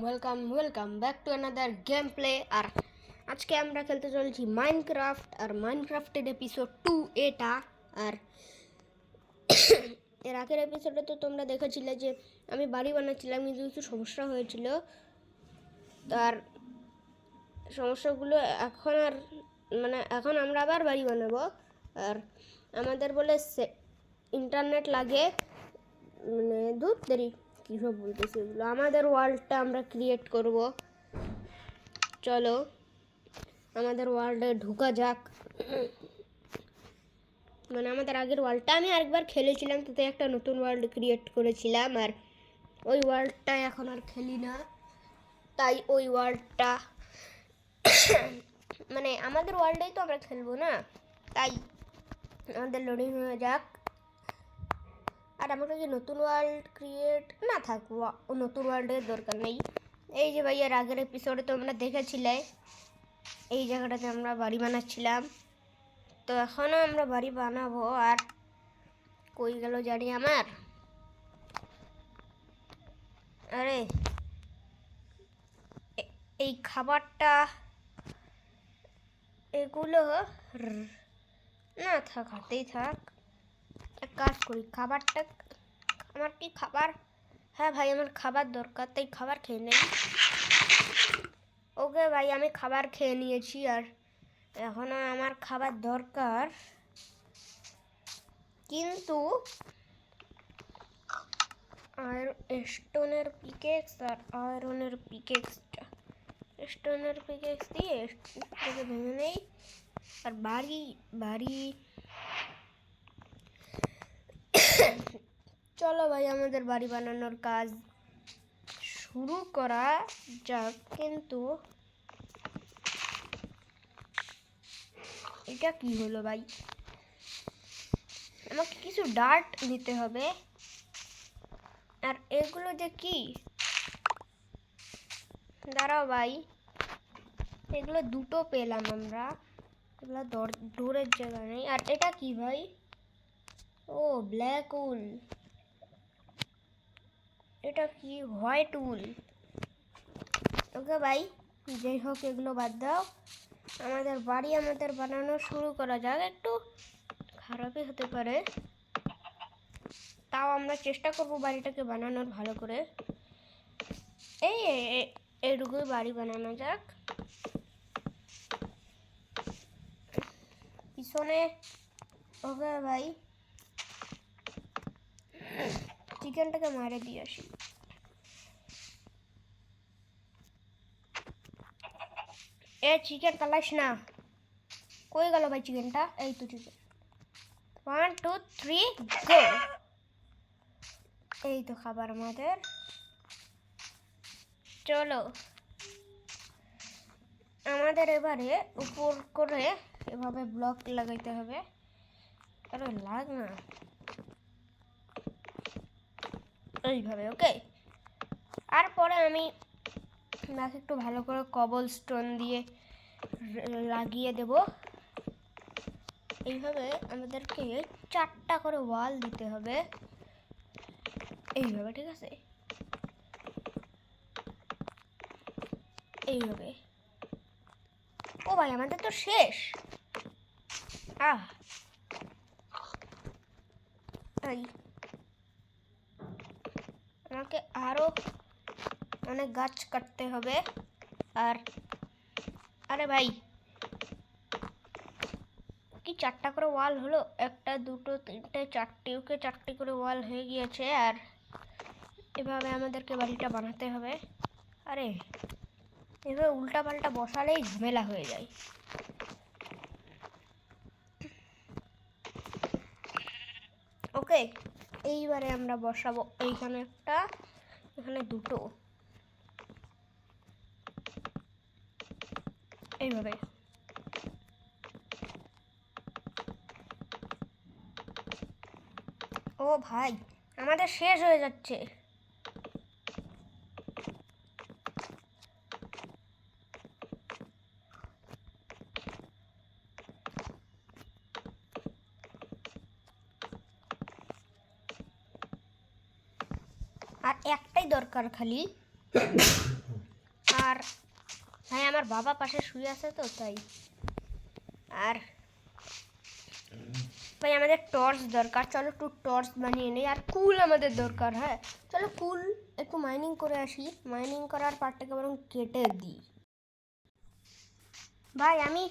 Welcome back to another game play. আর আজকে আমরা খেলতে চলেছি মাইনক্রাফট। আর মাইনক্রাফটের এপিসোড 2 এটা। আর এর আগের এপিসোডে তো তোমরা দেখেছিলে যে আমি বাড়ি বানাচ্ছিলাম, কিন্তু কিছু সমস্যা হয়েছিল। তার সমস্যাগুলো এখন আমরা আবার বাড়ি বানাবো। আর আমাদের বলে ইন্টারনেট লাগে, ধূপ দেরি কী সব বলতেছি এগুলো। আমাদের ওয়ার্ল্ডটা আমরা ক্রিয়েট করব। চলো আমাদের ওয়ার্ল্ডে ঢোকা যাক। আমাদের আগের ওয়ার্ল্ডটা আমি আরেকবার খেলেছিলাম, তাতে একটা নতুন ওয়ার্ল্ড ক্রিয়েট করেছিলাম। আর ওই ওয়ার্ল্ডটা এখন আর খেলি না, তাই ওই ওয়ার্ল্ডটা আমাদের ওয়ার্ল্ডেই তো আমরা খেলবো না, তাই আমাদের লোডিং হয়ে যাক। আর আমাকে কি নতুন ওয়ার্ল্ড ক্রিয়েট না থাকবো, নতুন ওয়ার্ল্ডের দরকার নেই। এই যে ভাই, এর আগের এপিসোডে তোমরা দেখেছিলে এই জায়গাটাতে আমরা বাড়ি বানাচ্ছিলাম, তো এখনও আমরা বাড়ি বানাবো। আর কই গেল জানি আমার, আরে এই খাবারটা এগুলো না থাক, হাতেই থাক। এক কাজ করি, খাবারটা আমার কি খাবার, হ্যাঁ ভাই আমার খাবার দরকার, তাই খাবার খেয়ে নেই। ওকে ভাই, আমি খাবার খেয়ে নিয়েছি। আর এখনও আমার খাবার দরকার, কিন্তু স্টোনের পিকেক্স আর আয়রনের পিকেক্সটা, স্টোনের পিকেক্স দিয়ে ভেঙে নেই। আর বাড়ি চলো ভাই, আমাদের বাড়ি বানানোর কাজ শুরু করা যাক। কিন্তু এটা কি হলো ভাই, আমাকে কিছু ডার্ট নিতে হবে। আর এগুলো যে কি, দাঁড়াও ভাই, এগুলো দুটো পেলাম আমরা, এগুলো ডোরের জায়গা নেই। আর এটা কি ভাই, ও ব্ল্যাক উল, এটা কি হোয়াইট উল। ওকে ভাই, যাই হোক এগুলো বাদ দাও, আমাদের বানানো শুরু করা যাক। একটু খারাপই হতে পারে, তাও আমরা চেষ্টা করবো বাড়িটাকে বানানোর ভালো করে। এইটুকুই বাড়ি বানানো যাক। পিছনে ওকে ভাই, চিকেনটাকে মারে দিয়ে আসি। চিকেন পালাস না, কই গেল ভাই চিকেনটা? এই তো চিকেন, 1 2 3 গো। এই তো খাবার আমাদের। চলো আমাদের এবারে উপর করে এভাবে ব্লক লাগাইতে হবে। আরে লাগ না, এইভাবে। ওকে, আর পরে আমি নাকি একটু ভালো করে কবল স্টোন দিয়ে লাগিয়ে দেব। এইভাবে আমাদেরকে 4টা করে ওয়াল দিতে হবে, এইভাবে, ঠিক আছে? এইভাবে। ও ভাই, আমাদের তো শেষ। আমাকে আরো অনেক গাছ কাটতে হবে। আর আরে ভাই, কি 4টা করে ওয়াল হলো? 1 2 3 4টে, ওকে 4টে করে ওয়াল হয়ে গিয়েছে। আর এভাবে আমাদেরকে বাড়িটা বানাতে হবে। আরে এভাবে উল্টা পাল্টা বসালেই ঝামেলা হয়ে যায়। ওকে, এইবারে আমরা বসাবো এইখানে একটা, এখানে 2টো, এইভাবে। ও ভাই, আমাদের শেষ হয়ে যাচ্ছে। আর একটাই দরকার খালি, আর ভাই আমার বাবা পাশে শুয়ে আছে তো তাই। আর ভাই আমাদের টর্চ দরকার, চলো একটু টর্চ বানিয়ে নিই। আর কুল আমাদের দরকার। হ্যাঁ চলো কুল একটু মাইনিং করে আসি। মাইনিং করার পার্টটাকে বরং কেটে দিই। ভাই আমি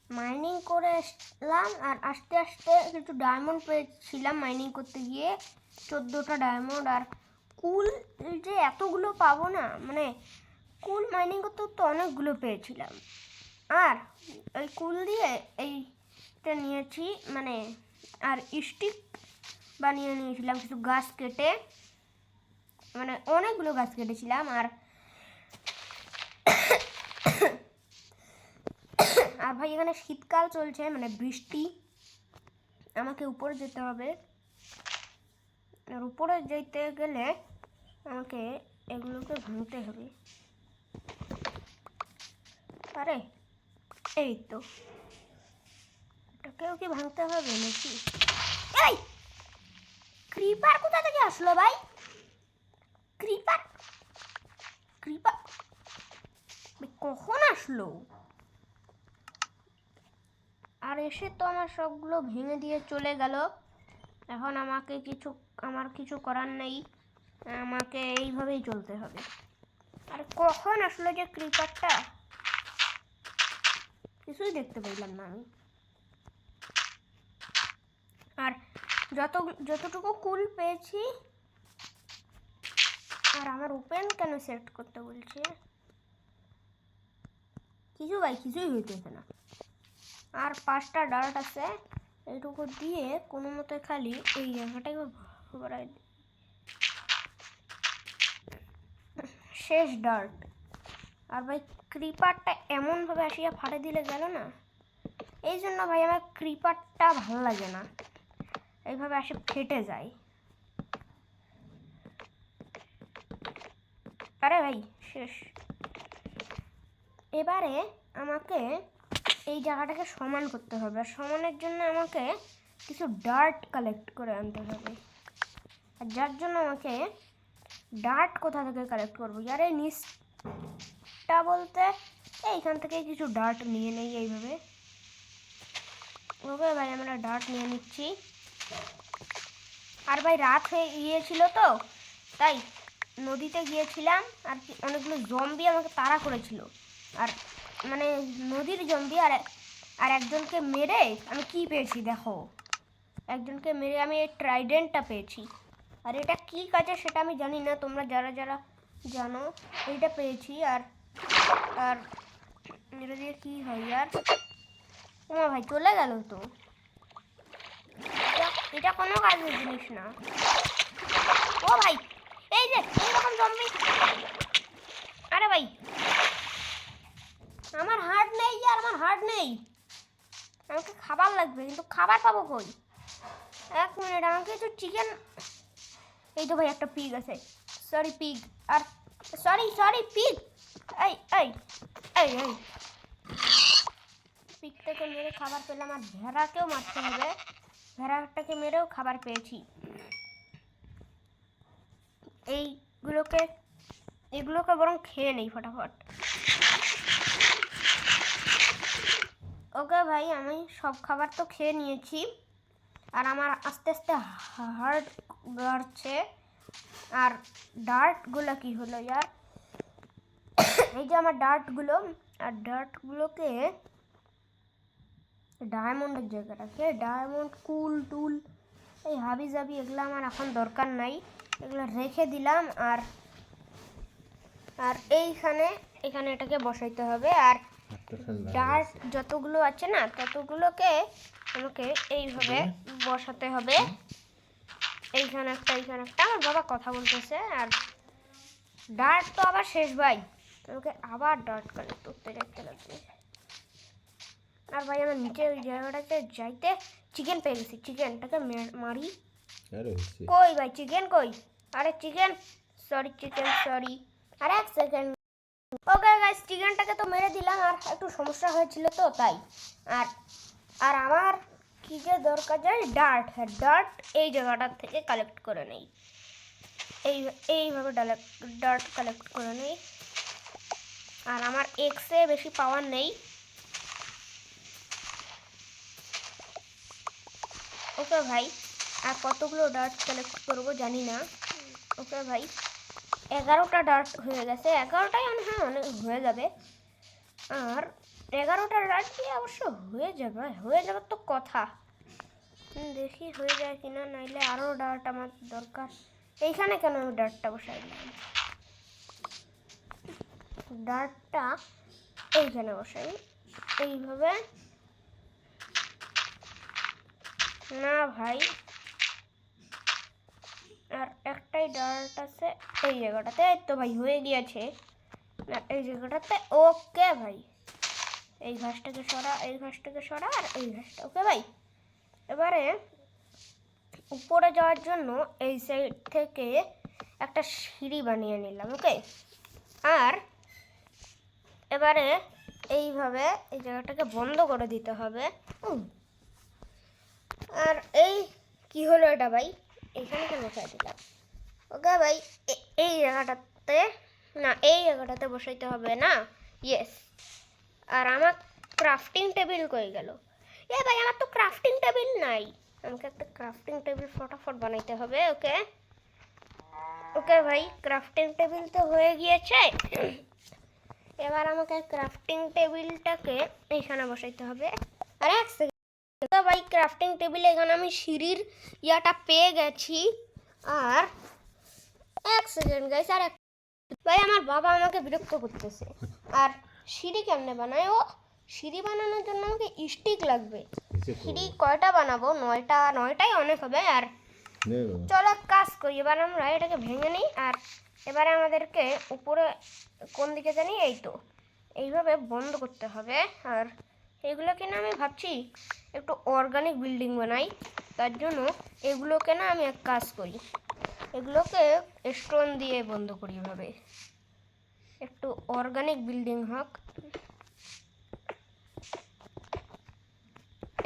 মাইনিং করে আসলাম আর আস্তে আস্তে কিছু ডায়মন্ড পেয়েছিলাম মাইনিং করতে গিয়ে, 14টা ডায়মন্ড। আর কুল যে এতগুলো পাবো না, মানে কুল মাইনিং করতে তো অনেকগুলো পেয়েছিলাম। আর ওই কুল দিয়ে এইটা নিয়েছি, মানে আর স্টিক বানিয়ে নিয়েছিলাম কিছু গাছ কেটে, মানে অনেকগুলো গাছ কেটেছিলাম। আর আর ভাই এখানে শীতকাল চলছে, মানে বৃষ্টি, আমাকে উপরে যেতে হবে। আর উপরে যেতে গেলে আমাকে এগুলোকে ভাঙতে হবে। আরে এই তো, এটাকেও কি ভাঙতে হবে নাকি? এই ক্রিপার কোথা থেকে আসলো ভাই? ক্রিপার ক্রিপার কখন আসলো? আর এসে তো আমার সবগুলো ভেঙে দিয়ে চলে গেল। এখন আমার কিছু করার নেই, আমাকে এইভাবেই চলতে হবে। আর কখন আসলো যে ক্রিপারটা, কিছুই দেখতে পেলাম না আমি। আর যতটুকু কুল পেয়েছি, আর আমার ওপেন কেন সেট করতে বলছে? কিছুই হইতেছে না। আর 5টা ডার্ট আছে, এইটুকু দিয়ে কোনো মতে খালি এই জায়গাটাই ভরাই দিই। শেষ ডার্ট। আর ভাই ক্রিপারটা এমনভাবে আসিয়া ফাটে দিলে গেল না, এই জন্য ভাই আমার ক্রিপারটা ভালো লাগে না, এইভাবে আসে ফেটে যায়। আরে ভাই শেষ। এবারে আমাকে এই জায়গাটাকে সমান করতে হবে, আর সমানের জন্য আমাকে কিছু ডার্ট কালেক্ট করে আনতে হবে। আর যার জন্য আমাকে ডার্ট কোথা থেকে কালেক্ট করবো? আর এই নিচটা বলতে এইখান থেকে কিছু ডার্ট নিয়ে নেই এইভাবে। ওকে ভাই আমরা ডার্ট নিয়ে নিচ্ছি। আর ভাই রাত হয়ে গিয়েছিল তো তাই নদীতে গিয়েছিলাম, আর কি অনেকগুলো জম্বি আমাকে তাড়া করেছিল। আর মানে নদীর জম্বি। আর একজনকে মেরে আমি কি পেয়েছি দেখো, একজনকে মেরে আমি এই ট্রাইডেন্টটা পেয়েছি। আর এটা কি কাজে সেটা আমি জানি না, তোমরা যারা যারা জানো এইটা পেয়েছি। আর আর এটা দিয়ে কী হয়? আর ও ভাই চলে গেল তো, এটা কোনো কাজের জিনিস না। ও ভাই এই যে এইরকম জম্বি। আরে ভাই আমার হার্ট নেই, আর আমার হার্ট নেই, আমাকে খাবার লাগবে, কিন্তু খাবার পাবো কই? 1 মিনিট, আমাকে একটু চিকেন। এই তো ভাই একটা পিগ আছে, সরি পিগ, আর সরি পিগ। এই এই এই এই পিগটাকে মেরে খাবার পেলাম। আর ভেড়াকেও মারতে হবে, ভেড়াটাকে মেরেও খাবার পেয়েছি। এগুলোকে বরং খেয়ে নেই ফটাফট। ওকে ভাই আমি সব খাবার তো খেয়ে নিয়েছি, আর আমার আস্তে আস্তে হার্ট বাড়ছে। আর ডার্টগুলো কি হলো ইয়ার? এই যে আমার ডার্টগুলো, আর ডার্টগুলোকে ডায়মন্ডের জায়গা রাখে, ডায়মন্ড কুল টুল এই হাবি জাবি এগুলো আমার এখন দরকার নাই, এগুলো রেখে দিলাম। আর এখানে এটাকে বসাইতে হবে। আর ডার্ট যতগুলো আছে না ততগুলোকে আমাকে এইভাবে বসাতে হবে। এইখানে একটা আমার বাবা কথা বলতেছে। আর ডার্ট তো আবার শেষ ভাই, আমাকে আবার ডার্ট কালেক্ট করতে যেতে লাগবে। আর ভাই আমার নিচে ওই জায়গাটাতে যাইতে চিকেন পেয়ে গেছি, চিকেনটাকে মারি। কই ভাই চিকেন কই? আরে চিকেন সরি। আর 1 সেকেন্ড। ওকে গাইস চিকেনটাকে তো মেরে দিলাম, আর একটু সমস্যা হয়েছিল তো তাই। আর আমার কি যে দরকার যায় ডার্ট। হ্যাঁ ডার্ট এই জায়গাটার থেকে কালেক্ট করে নেই, এইভাবে ডার্ট কালেক্ট করে নেই। আর আমার এক্সে বেশি পাওয়ার নেই। ওকে ভাই, আর কতগুলো ডার্ট কালেক্ট করবো জানি না। ওকে ভাই, 11টা ডার্ট হয়ে গেছে, 11টাই হ্যাঁ অনেক হয়ে যাবে। আর 11টা ডার্ট দিয়ে অবশ্য হয়ে যাবে তো কথা। দেখি হয়ে যায় কিনা, নাইলে আরও ডার্ট আমার দরকার। এইখানে কেন আমি ডার্টটা বসাই দিলাম? ডার্টটা এইখানে বসাই, এইভাবে না ভাই। আর একটাই ডার্ট আছে এই জায়গাটাতে, তো ভাই হয়ে গিয়েছে এই জায়গাটাতে। ওকে ভাই, এই ঘাসটাকে সরা, এই ঘাসটাকে সরা, আর এই ঘাসটা। ওকে ভাই, এবারে উপরে যাওয়ার জন্য এই সাইড থেকে একটা সিঁড়ি বানিয়ে নিলাম। ওকে, আর এবারে এইভাবে এই জায়গাটাকে বন্ধ করে দিতে হবে। আর এই কি হলো এটা ভাই, এখানে কেন বসাই দিলাম? ওকে ভাই, এই জায়গাটাতে না, এই জায়গাটাতে বসাইতে হবে না। ইয়েস। আর আমার ক্রাফটিং টেবিল কই গেল? এ ভাই, আমার তো ক্রাফটিং টেবিল নাই। আমাকে একটা ক্রাফটিং টেবিল ফটাফট বানাইতে হবে। ওকে ওকে ভাই, ক্রাফটিং টেবিল তো হয়ে গিয়েছে। এবার আমাকে ক্রাফটিং টেবিলটাকে এইখানে বসাইতে হবে। আর এক সেকেন্ড ভাই, ক্রাফটিং টেবিলে এখানে আমি সিঁড়ির ইয়াটা পেয়ে গেছি। আর এক সেকেন্ড গাইস, আর ভাই আমার বাবা আমাকে বিরক্ত করতেছে। আর সিঁড়ি কেমনে বানায়? ও সিঁড়ি বানানোর জন্য আমাকে স্টিক লাগবে। সিঁড়ি কয়টা বানাবো? 9টা। 9টাই অনেক হবে। আর চলো কাজ করি, এবার আমরা এটাকে ভেঙে নিই। আর এবারে আমাদেরকে উপরে কোন দিকে জানি, এই তো এইভাবে বন্ধ করতে হবে। আর এগুলোকে না আমি ভাবছি একটু অর্গানিক বিল্ডিং বানাই। তার জন্য এগুলোকে না আমি এক কাজ করি, এগুলোকে স্টোন দিয়ে বন্ধ করি। এভাবে একটু অর্গানিক বিল্ডিং হোক।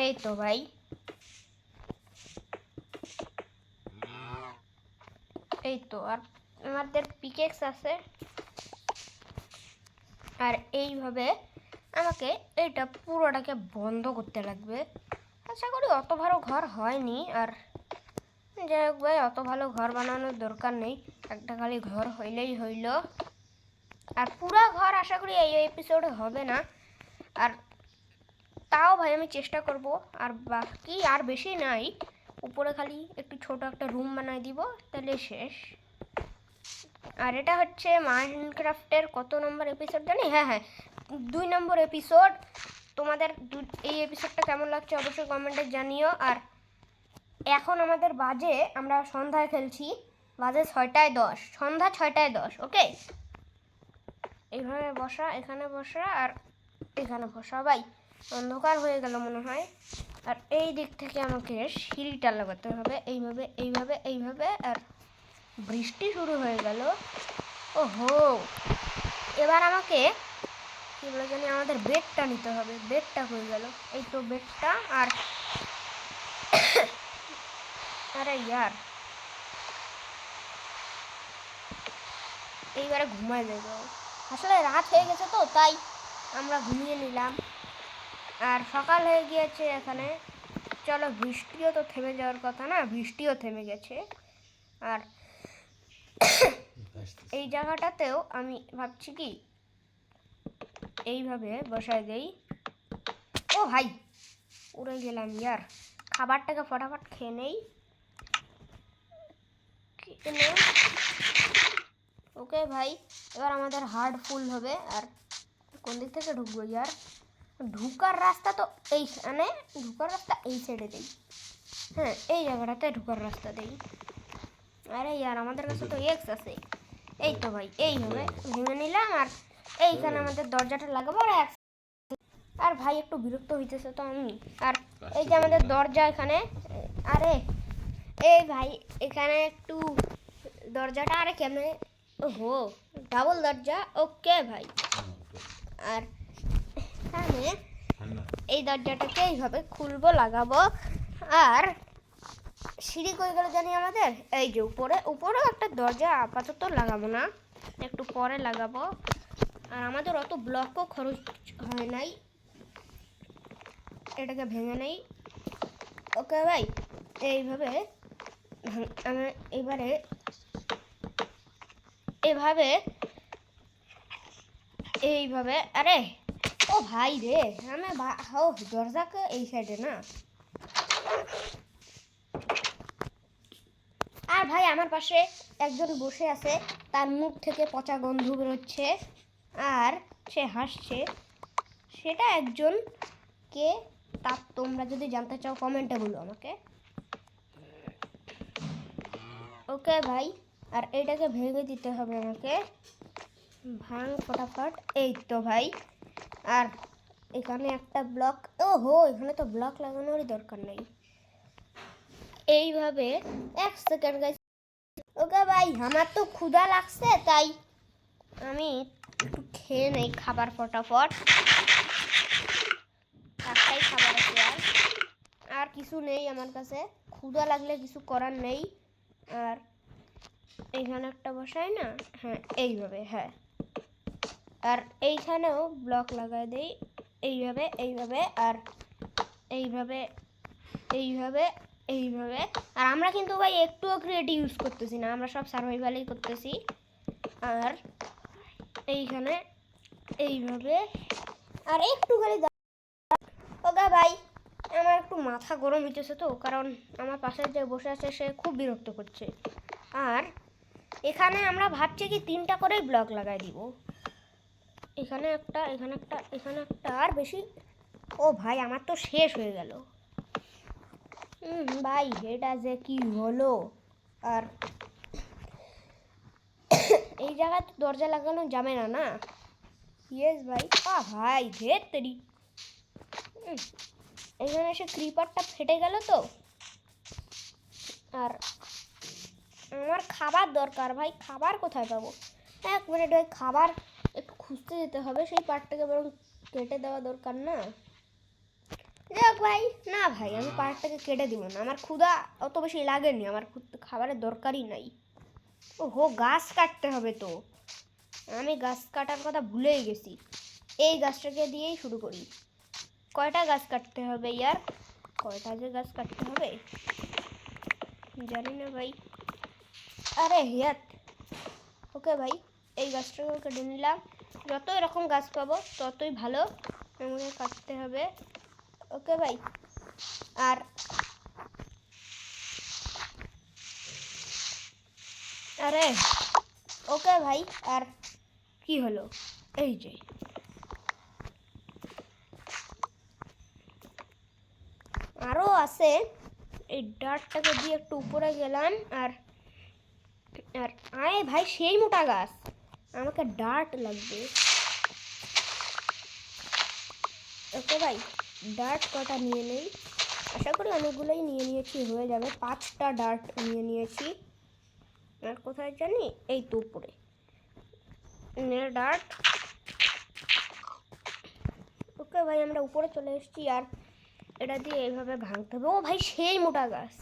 এই তো ভাই, এই তো। আর আমাদের পিকেক্স আছে। আর এইভাবে আমাকে এইটা পুরোটাকে বন্ধ করতে লাগবে। আশা করি অত ভালো ঘর হয়নি। আর যাই হোক ভাই, অত ভালো ঘর বানানোর দরকার নেই, একটা খালি ঘর হইলেই হইল। আর পুরা ঘর আশা করি এই এপিসোডে হবে না। আর তাও ভাই আমি চেষ্টা করব। আর বাকি আর বেশি নাই, উপরে খালি একটু ছোট একটা রুম বানাই দিব, তাহলে শেষ। আর এটা হচ্ছে মাইনক্রাফটের কত নম্বর এপিসোড জানি? হ্যাঁ, 2 নম্বর এপিসোড। তোমাদের এই এপিসোডটা কেমন লাগছে অবশ্যই কমেন্টে জানিও। আর এখন আমাদের বাজে, আমরা সন্ধ্যায় খেলছি, বাজে 6টায় 10, সন্ধ্যা 6টায় 10। ওকে, এইভাবে বসা, এখানে বসা, আর এখানে বসা। ভাই অন্ধকার হয়ে গেল মনে হয়। আর এই দিক থেকে আমাকে সিঁড়িটা লাগাতে হবে, এইভাবে এইভাবে এইভাবে। আর বৃষ্টি শুরু হয়ে গেল। ওহো, এবার আমাকে কি বলে জানি, আমাদের বেডটা নিতে হবে। বেডটা হয়ে গেল, এই তো বেডটা। আর আরে ইয়ার, এইবারে ঘুমাই দেব। আসলে রাত হয়ে গেছে তো, তাই আমরা ঘুমিয়ে নিলাম। আর সকাল হয়ে গিয়েছে এখানে। চলো, বৃষ্টিও তো থেমে যাওয়ার কথা না, বৃষ্টিও থেমে গেছে। আর এই জায়গাটাতেও আমি ভাবছি কি এইভাবে বসাই দেই। ও ভাই, উড়ে গেলাম ইয়ার। খাবারটাকে ফটাফট খেয়ে নেই। ওকে ভাই, এবার আমাদের হার্ড ফুল হবে। আর কোন দিক থেকে ঢুকবো ইয়ার? ঢুকার রাস্তা তো এইখানে, ঢুকার রাস্তা এই সাইডে দেই। হ্যাঁ, এই জায়গাটাতে ঢুকার রাস্তা দেই। আরে ইয়ার, আমাদের কাছে তো এক্স আছে। এই তো ভাই, এইভাবে ভেঙে নিলাম। আর এইখানে আমাদের দরজাটা লাগাবো। আর ভাই একটু বিরক্ত হইতেছে তো আমি। আর এই যে আমাদের দরজা এখানে। আরে এই ভাই, এখানে একটু দরজাটা, আরে কেমনে? ওহো, ডাবল দরজা। ওকে ভাই, আর এখানে এই দরজাটাকে এইভাবে খুলবো, লাগাবো। আর সিঁড়ি কই গেল জানি আমাদের? এই যে উপরেও একটা দরজা আপাতত লাগাবো না, একটু পরে লাগাবো। আর আমাদের অত ব্লকও খরচ হয় নাই, এটাকে ভেঙে নেই। ওকে ভাই, এইভাবে আমি এবারে এইভাবে আরে ও ভাই রে, আমি দরজাকে এই সাইডে না। আর ভাই আমার পাশে একজন বসে আছে, তার মুখ থেকে পচা গন্ধ বেরোচ্ছে আর সে হাসছে। সেটা একজন কে তা তোমরা যদি জানতে চাও কমেন্টে বলো আমাকে। ওকে ভাই, আর এটাকে ভেঙে দিতে হবে আমাকে। ভাঙ ফটাফট। এই তো ভাই, আর এখানে একটা ব্লক, ওহো এখানে তো ব্লক লাগানোরই দরকার নেই। এইভাবে 1 সেকেন্ড গাইস। ওকে ভাই, আমার তো ক্ষুধা লাগছে, তাই আমি একটু খেয়ে নেই খাবার ফটাফট। একটাই খাবার আছে, আর কিছু নেই আমার কাছে। ক্ষুধা লাগলে কিছু করার নেই। আর এইখানে একটা বসাই না, হ্যাঁ এইভাবে, হ্যাঁ। আর এইখানেও ব্লক লাগাই দেই এইভাবে এইভাবে, আর এইভাবে এইভাবে এইভাবে। আর আমরা কিন্তু ভাই একটুও ক্রিয়েটিভ ইউজ করতেছি না, আমরা সব সার্ভাইভালই করতেছি। আর এইখানে এইভাবে, আর একটু খালি। ওকে ভাই, আমার একটু মাথা গরম হইতেছে তো, কারণ আমার পাশে যে বসে আছে সে খুব বিরক্ত করছে। আর এখানে আমরা ভাবছি কি 3টা করেই ব্লক লাগাই দিব। এখানে একটা, এখানে একটা, এখানে একটা, আর বেশি। ও ভাই, আমার তো শেষ হয়ে গেল। ভাই এটা যে কি হলো। আর এই জায়গায় তো দরজা লাগানো যাবে না, না? ইয়েস ভাই। ভাই ধের তেরি, এখানে এসে ক্রিপারটা ফেটে গেল তো। আর আমার খাবার দরকার ভাই, খাবার কোথায় পাবো? 1 মিনিট ভাই, খাবার একটু খুঁজতে যেতে হবে। সেই পার্টটাকে বরং কেটে দেওয়া দরকার না? যাক ভাই, না ভাই আমি পার্টটাকে কেটে দিব না, আমার ক্ষুধা অত বেশি লাগেনি, আমার খাবারের দরকারই নাই। ওহো, গাছ কাটতে হবে তো, আমি গাছ কাটার কথা ভুলেই গেছি। এই গাছটাকে দিয়েই শুরু করি। কয়টা গাছ কাটতে হবে ইয়ার? কয়টা যে গাছ কাটতে হবে জানি না ভাই। আরে হিয়াত। ওকে ভাই, এই গাছটাকে কেটে নিলাম। যত এরকম গাছ পাবো ততই ভালো, আমাকে কাটতে হবে। ওকে ভাই, আর আরে ওকে ভাই, আর কি হলো? এই যে আরও আছে। এই ডার্টটাকে দিয়ে একটু উপরে গেলাম। আর আর আয় ভাই, সেই মোটা গাছ, আমাকে ডার্ট লাগবে। ওকে ভাই, ডার্ট কটা নিয়ে নেই, আশা করি অনেকগুলোই নিয়ে নিয়েছি, হয়ে যাবে। 5টা ডার্ট নিয়ে নিয়েছি। আর কোথায় জানি, এই তো উপরে ডার্ট। ওকে ভাই, আমরা উপরে চলে এসেছি। আর এটা দিয়ে এইভাবে ভাঙতে হবে। ও ভাই, সেই মোটা গাছ।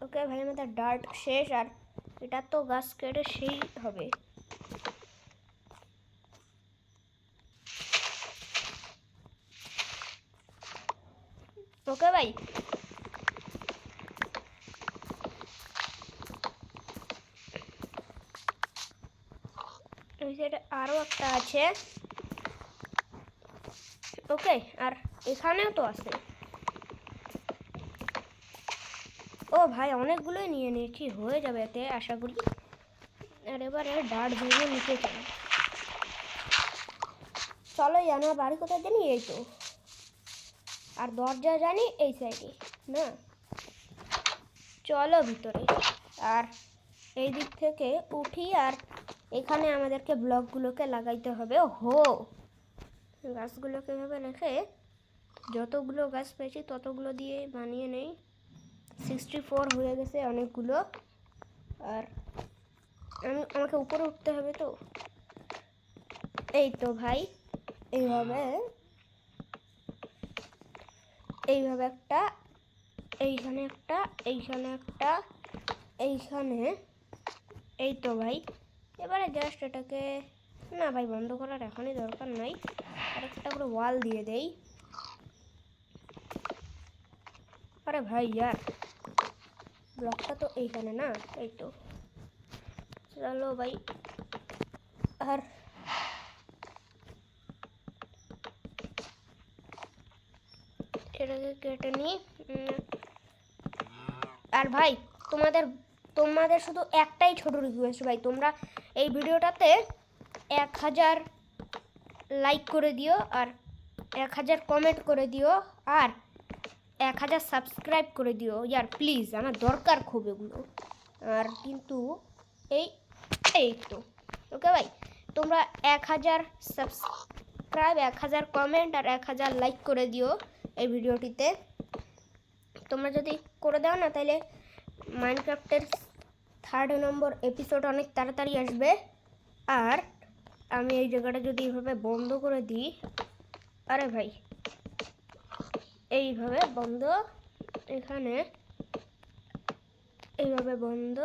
ওকে ভাই, আমাদের ডার্ট শেষ, আর এটা তো গাছ কেটে সেই হবে। ওকে ভাই, ওই সাইডে আরও একটা আছে। ওকে, আর এখানেও তো আছে। ও ভাই, অনেকগুলোই নিয়ে নিয়েছি, হয়ে যাবে এতে আশা করি। আর এবারে ডার্ট ভেঙে নিতে চাই। চলো, জানো বাড়ি কোথায় জানি, এই তো। আর দরজা জানি এই সাইডে, না? চলো ভিতরে। আর এই দিক থেকে উঠি, আর এখানে আমাদেরকে ব্লকগুলোকে লাগাইতে হবে। হো, গাছগুলোকে এভাবে রেখে যতগুলো গাছ পেয়েছি ততগুলো দিয়ে বানিয়ে নেই। 64 হয়ে গেছে অনেকগুলো। আর আমাকে উপরে উঠতে হবে তো। এই তো ভাই, এইভাবে এইভাবে একটা, এইখানে একটা, এইখানে একটা, এইখানে। এই তো ভাই, এবারে জাস্ট এটাকে, না ভাই বন্ধ করার এখনই দরকার নাই, আর একটা করে ওয়াল দিয়ে দেই। আরে ভাই ইয়ার, ব্লকটা তো এইখানে না, এই তো চলো ভাই। আর এটাকে কেটে নিই। আর ভাই তোমাদের শুধু একটাই ছোট রিকোয়েস্ট ভাই, তোমরা এই ভিডিওটাতে 1000 লাইক করে দিও, আর 1000 কমেন্ট করে দিও, আর 1000 সাবস্ক্রাইব করে দিও ইয়ার প্লিজ, আমার দরকার খুব এগুলো। আর কিন্তু এই তো ওকে ভাই, তোমরা 1000 সাবস্ক্রাইব, 1000 কমেন্ট আর 1000 লাইক করে দিও এই ভিডিওটিতে। তোমরা যদি করে দাও না, তাহলে মাইনক্রাফটের 3rd নম্বর এপিসোড অনেক তাড়াতাড়ি আসবে। আর আমি এই জায়গাটা যদি এইভাবে বন্ধ করে দিই, আরে ভাই এইভাবে বন্ধ, এখানে এইভাবে বন্ধ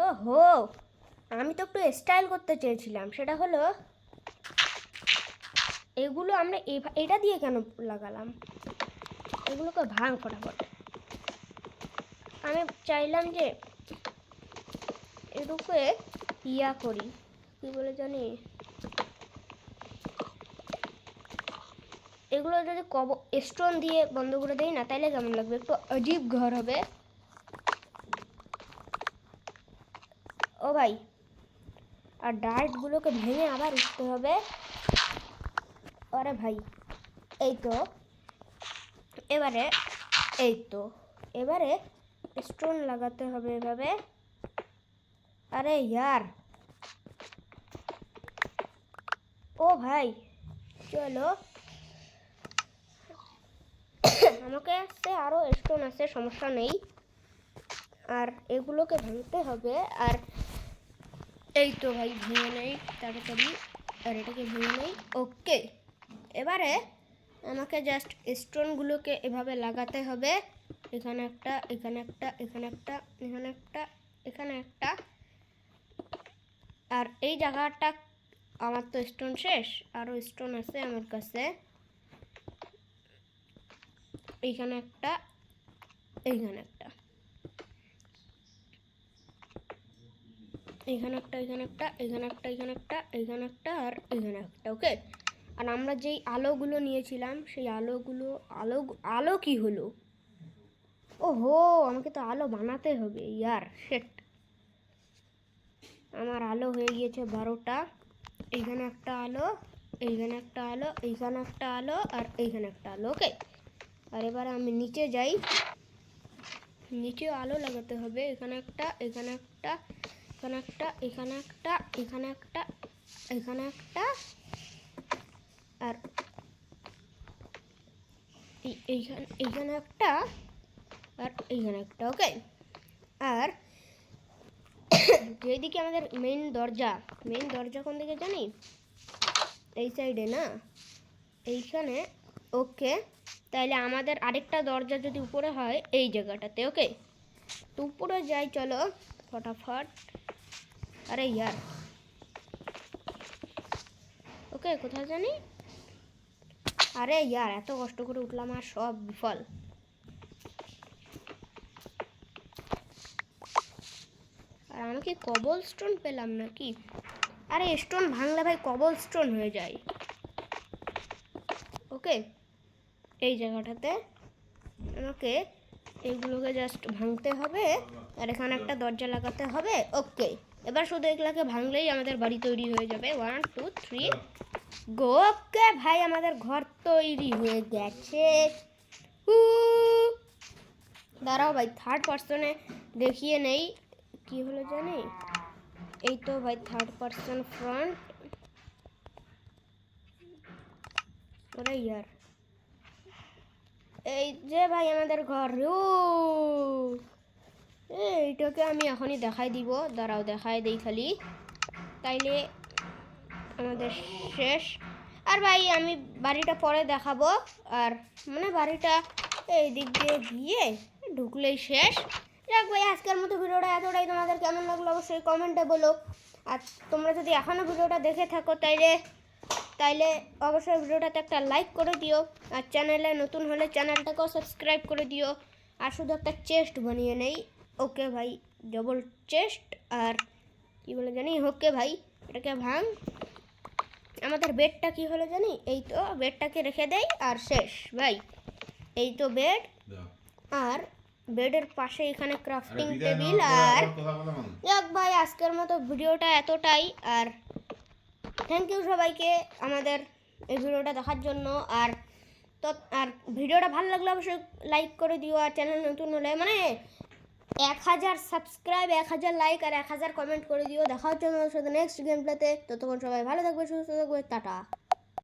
আমি তো একটু স্টাইল করতে চেয়েছিলাম, সেটা হলো এগুলো আমরা এটা দিয়ে কেন লাগালাম, এগুলোকে ভাঙ ফটাফট। আমি চাইলাম যে এটুকুে ইয়া করি, কি বলে জানি, এগুলো যদি স্টোন দিয়ে বন্ধ করে দেই না, তাইলে কেমন লাগবে, একটু অজীব ঘর হবে। ও ভাই, আর ডার্টগুলোকে ভেঙে আবার উঠতে হবে। আরে ভাই এই তো, এবারে স্টোন লাগাতে হবে এভাবে। আরে ইয়ার, ও ভাই চলো, আমাকে আছে আরও স্টোন আছে, সমস্যা নেই। আর এগুলোকে ভাঙতে হবে, আর এই তো ভাই ভেঙে নেই তাড়াতাড়ি, আর এটাকে ভেঙে নেই। ওকে, এবারে আমাকে জাস্ট স্টোনগুলোকে এভাবে লাগাতে হবে, এখানে একটা, এখানে একটা, এখানে একটা, এখানে একটা, এখানে একটা। আর এই জায়গাটা আমার তো স্টোন শেষ, আরও স্টোন আছে আমার কাছে, এইখানে একটা, এইখানে একটা, এখানে একটা, এখানে একটা, এখানে একটা, এখানে একটা, এখানে একটা, আর এখানে একটা। ওকে, আর আমরা যেই আলোগুলো নিয়েছিলাম সেই আলো কি হলো, ওহো আমাকে তো আলো বানাতে হবে ইয়ার, সেট আমার আলো হয়ে গিয়েছে 12টা। এইখানে একটা আলো, এইখানে একটা আলো, এইখানে একটা আলো, আর এইখানে একটা আলো। ওকে, আর এবারে আমি নিচে যাই, নিচেও আলো লাগাতে হবে, এখানে একটা, এখানে একটা, এখানে একটা, এখানে একটা, এখানে একটা, এখানে একটা, আর এইখানে একটা, আর এইখানে একটা। ওকে, আর যেদিকে আমাদের মেইন দরজা কোন দিকে জানি, এই সাইডে না, এইখানে। ওকে, তাইলে আমাদের আরেকটা দরজা যদি উপরে হয় এই জায়গাটাতে। ওকে, তো উপরে যাই চলো ফটাফট। আরে ইয়ার, ওকে কোথায় জানি, আরে ইয়ার এত কষ্ট করে উঠলাম আর সব বিফল। আর আমি কি কবল স্টোন পেলাম নাকি, আরে স্টোন ভাঙলে ভাই কবল স্টোন হয়ে যায়। ওকে, এই জায়গাটাতে আমাকে এইগুলোকে জাস্ট ভাঙতে হবে, আর এখানে একটা দরজা লাগাতে হবে। ওকে, এবার শুধু এগুলোকে ভাঙলেই আমাদের বাড়ি তৈরি হয়ে যাবে। 1 2 3 গো। ওকে ভাই, আমাদের ঘর তৈরি হয়ে গেছে। দাঁড়াও ভাই, 3rd পার্সনে দেখিয়ে নেই কি হলো জানি, এই তো ভাই 3rd পার্সন ফ্রন্ট। ওরে ইয়ার, এই যে ভাই আমাদের ঘর। এইটাকে আমি এখনই দেখাই দিব, দাঁড়াও দেখাই দেই খালি, তাইলে আমাদের শেষ। আর ভাই আমি বাড়িটা পরে দেখাবো, আর মানে বাড়িটা এই দিক দিয়ে গিয়ে ঢুকলেই শেষ। যাক ভাই, আজকের মতো ভিডিওটা এতটাই, তোমাদের কেমন লাগলো অবশ্যই কমেন্টে বলো। আর তোমরা যদি এখনও ভিডিওটা দেখে থাকো তাইলে অবশ্যই ভিডিওটাতে একটা লাইক করে দিও, আর চ্যানেলে নতুন হলে চ্যানেলটাকেও সাবস্ক্রাইব করে দিও। আর শুধু একটা চেস্ট বানিয়ে নেই, ওকে ভাই, ডবল চেস্ট। আর কি বলে জানি, ওকে ভাই, এটাকে ভাঙ। আমাদের বেডটা কি হলো জানি, এই তো বেডটাকে রেখে দেই আর শেষ ভাই। এই তো বেড, আর বেডের পাশে এখানে ক্রাফটিং টেবিল। আর যাক ভাই, আজকের মতো ভিডিওটা এতটাই। আর থ্যাংক ইউ সবাইকে আমাদের এই ভিডিওটা দেখার জন্য। আর ভিডিওটা ভালো লাগলে অবশ্যই লাইক করে দিও, আর চ্যানেল নতুন হলে মানে 1000 সাবস্ক্রাইব, 1000 লাইক আর 1000 কমেন্ট করে দিও। দেখা হচ্ছে আমাদের সাথে নেক্সট গেম প্লেতে। ততক্ষণ সবাই ভালো থাকবে, সুস্থ থাকবে, টাটা।